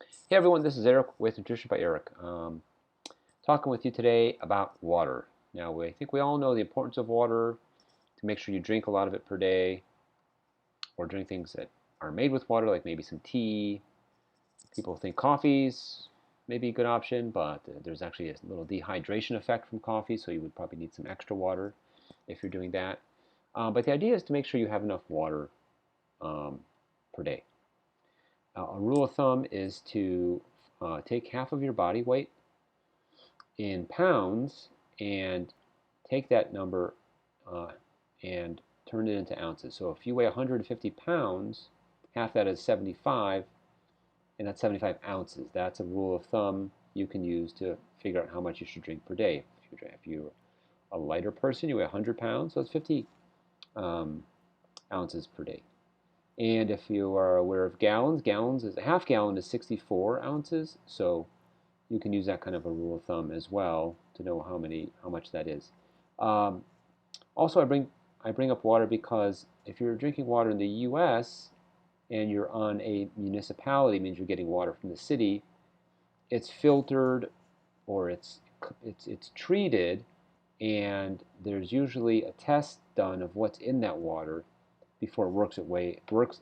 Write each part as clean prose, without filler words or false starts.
Hey everyone, this is Eric with Nutrition by Eric. Talking with you today about water. Now, I think we all know the importance of water to make sure you drink a lot of it per day or drink things that are made with water, like maybe some tea. People think coffee's maybe a good option, but there's actually a little dehydration effect from coffee, so you would probably need some extra water if you're doing that. But the idea is to make sure you have enough water um, per day. A rule of thumb is to take half of your body weight in pounds and take that number uh, and turn it into ounces. So if you weigh 150 pounds, half that is 75, and that's 75 ounces. That's a rule of thumb you can use to figure out how much you should drink per day. If you're a lighter person, you weigh 100 pounds, so it's 50 um, ounces per day. And if you are aware of gallons, a half gallon is 64 ounces. So you can use that kind of a rule of thumb as well to know how much that is. Um, Also, I bring up water because if you're drinking water in the U.S. and you're on a municipality, it means you're getting water from the city. It's filtered or it's treated, and there's usually a test done of what's in that water before it works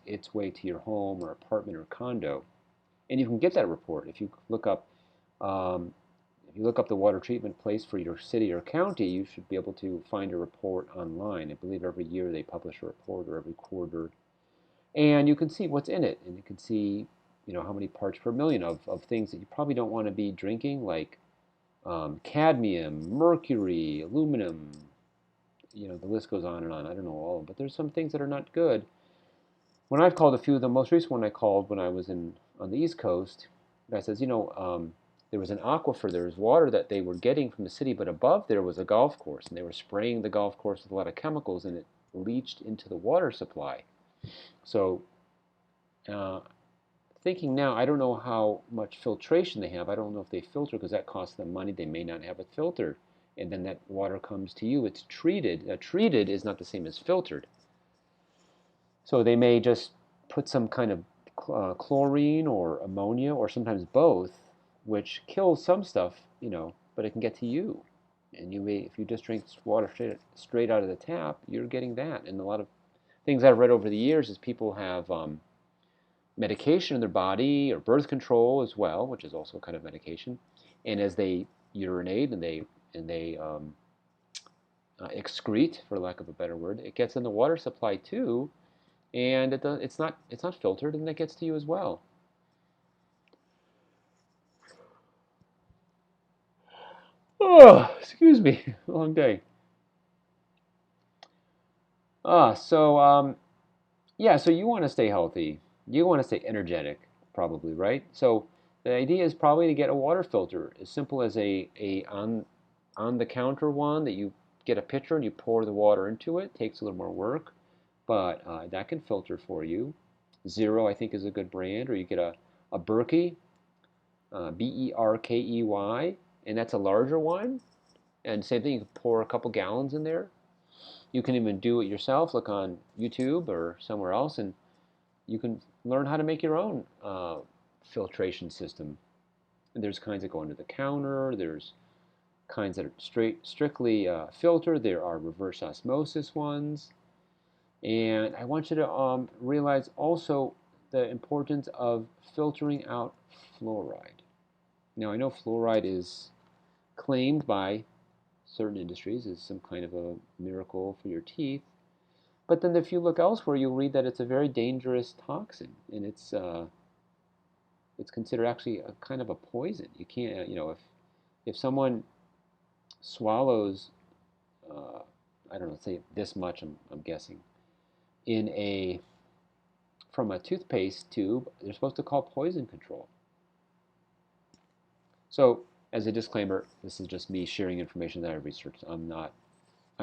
its way to your home or apartment or condo. And you can get that report if you look up um, if you look up the water treatment place for your city or county. You should be able to find a report online. I believe every year they publish a report or every quarter, and you can see what's in it, and you can see how many parts per million of things that you probably don't want to be drinking, like cadmium, mercury, aluminum. The list goes on and on. I don't know all of them, but there's some things that are not good. When I've called a few, the most recent one I called when I was on the East Coast, the guy says, there was an aquifer, there was water that they were getting from the city, but above there was a golf course, and they were spraying the golf course with a lot of chemicals, and it leached into the water supply. So, uh, thinking now, I don't know how much filtration they have. I don't know if they filter because that costs them money. They may not have it filtered, and then that water comes to you. It's treated. Treated is not the same as filtered. So they may just put some kind of chlorine or ammonia or sometimes both, which kills some stuff, but it can get to you. And if you just drink water straight out of the tap, you're getting that. And a lot of things I've read over the years is people have medication in their body or birth control as well, which is also a kind of medication. And as they urinate and they excrete, for lack of a better word, it gets in the water supply too, and it's not filtered, and that gets to you as well. Oh, excuse me, long day. So yeah, so you want to stay healthy, you want to stay energetic, probably, right? So the idea is probably to get a water filter, as simple as a on the counter one that you get a pitcher and you pour the water into it. Takes a little more work, but that can filter for you. Zero, I think, is a good brand, or you get a Berkey, Berkey, and that's a larger one. And same thing, you can pour a couple gallons in there. You can even do it yourself. Look on YouTube or somewhere else, and you can learn how to make your own filtration system. And there's kinds that go under the counter. There's kinds that are strictly filtered. There are reverse osmosis ones. And I want you to realize also the importance of filtering out fluoride. Now, I know fluoride is claimed by certain industries as some kind of a miracle for your teeth, but then if you look elsewhere, you'll read that it's a very dangerous toxin, and it's considered actually a kind of a poison. You can't, if someone swallows, uh, I don't know, say this much, I'm guessing, in a from a toothpaste tube, they're supposed to call poison control. So, as a disclaimer, this is just me sharing information that I researched. I'm a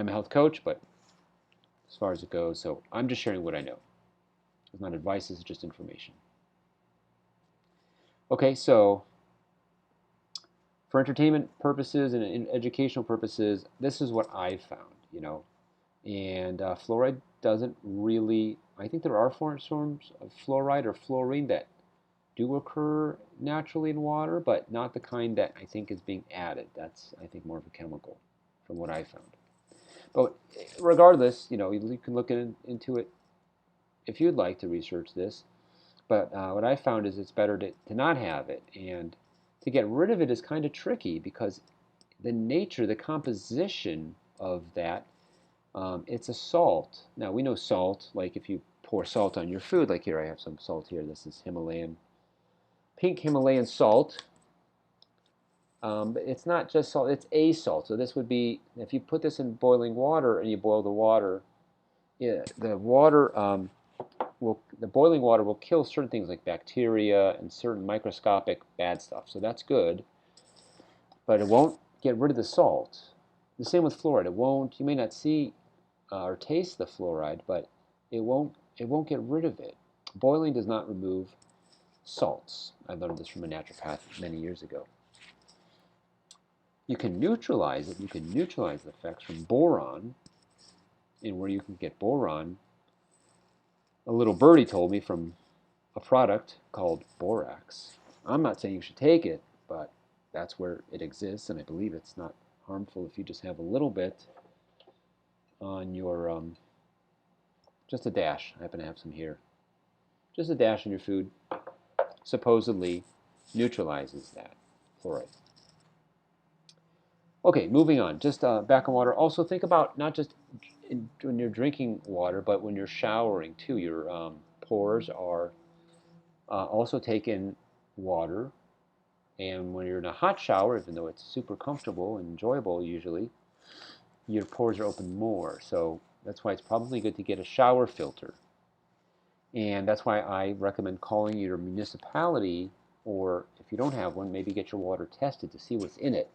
health coach, but as far as it goes, so I'm just sharing what I know. It's not advice, it's just information. Okay, so for entertainment purposes and educational purposes, this is what I've found. And fluoride doesn't really, I think there are forms of fluoride or fluorine that do occur naturally in water, but not the kind that I think is being added. That's, I think, more of a chemical from what I found. But regardless, you can look into it if you'd like to research this. But what I found is it's better to not have it. And to get rid of it is kind of tricky because the nature, the composition of that, it's a salt. Now, we know salt, like if you pour salt on your food, like here I have some salt here. This is pink Himalayan salt. But it's not just salt, it's a salt. So this would be, if you put this in boiling water and you boil the water, the boiling water will kill certain things like bacteria and certain microscopic bad stuff. So that's good, but it won't get rid of the salt. The same with fluoride. You may not see or taste the fluoride, but it won't get rid of it. Boiling does not remove salts. I learned this from a naturopath many years ago. You can neutralize it. You can neutralize the effects from boron, and where you can get boron, a little birdie told me, from a product called borax. I'm not saying you should take it, but that's where it exists, and I believe it's not harmful if you just have a little bit on your, just a dash. I happen to have some here. Just a dash in your food supposedly neutralizes that fluoride. Okay, moving on. Just back on water. Also think about not just when you're drinking water, but when you're showering too. Your pores are also take in water. And when you're in a hot shower, even though it's super comfortable and enjoyable usually, your pores are open more. So that's why it's probably good to get a shower filter. And that's why I recommend calling your municipality, or if you don't have one, maybe get your water tested to see what's in it.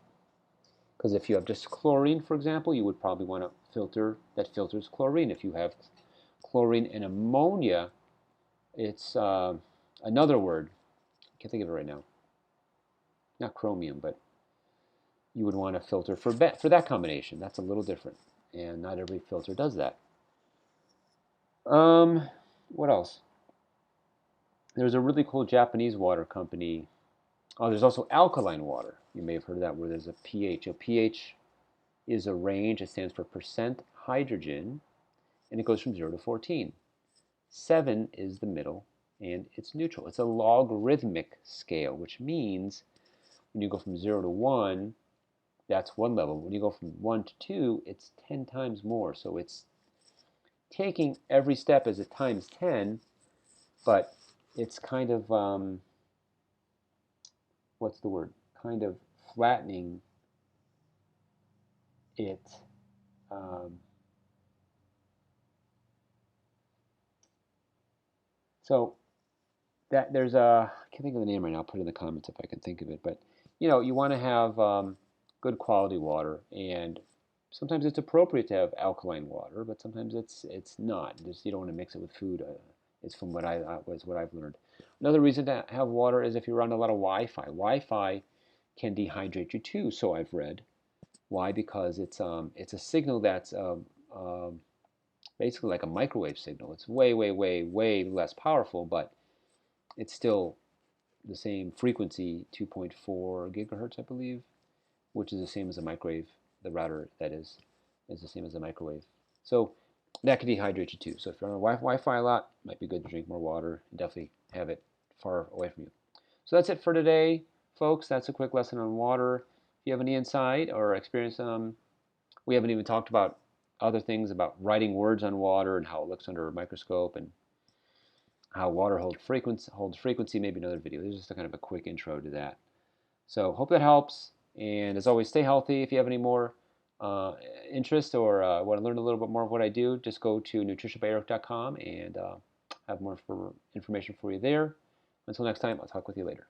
Because if you have just chlorine, for example, you would probably want a filter that filters chlorine. If you have chlorine and ammonia, it's another word. I can't think of it right now. Not chromium, but you would want a filter for that combination. That's a little different, and not every filter does that. What else? There's a really cool Japanese water company. Oh, there's also alkaline water. You may have heard of that, where there's a pH. A pH is a range. It stands for percent hydrogen, and it goes from 0 to 14. 7 is the middle, and it's neutral. It's a logarithmic scale, which means when you go from 0 to 1, that's one level. When you go from 1 to 2, it's 10 times more. So it's taking every step as a times 10, but it's kind of, what's the word? Kind of flattening it. So that there's a, I can't think of the name right now. I'll put it in the comments if I can think of it. But you want to have good quality water, and sometimes it's appropriate to have alkaline water, but sometimes it's not. You don't want to mix it with food. It's from what I've learned. Another reason to have water is if you're on a lot of Wi-Fi. Wi-Fi can dehydrate you too. So I've read. Why? Because it's a signal that's basically like a microwave signal. It's way, way, way, way less powerful, but it's still the same frequency, 2.4 gigahertz, I believe, which is the same as a microwave. The router, that is the same as a microwave. So that can dehydrate you too. So if you're on Wi-Fi a lot, it might be good to drink more water and definitely have it far away from you. So that's it for today, folks. That's a quick lesson on water. If you have any insight or experience, we haven't even talked about other things about writing words on water and how it looks under a microscope and how water holds frequency, maybe another video. This is just a kind of a quick intro to that. So hope that helps. And as always, stay healthy. If you have any more interest or want to learn a little bit more of what I do, just go to nutritionbyeric.com and have more information for you there. Until next time, I'll talk with you later.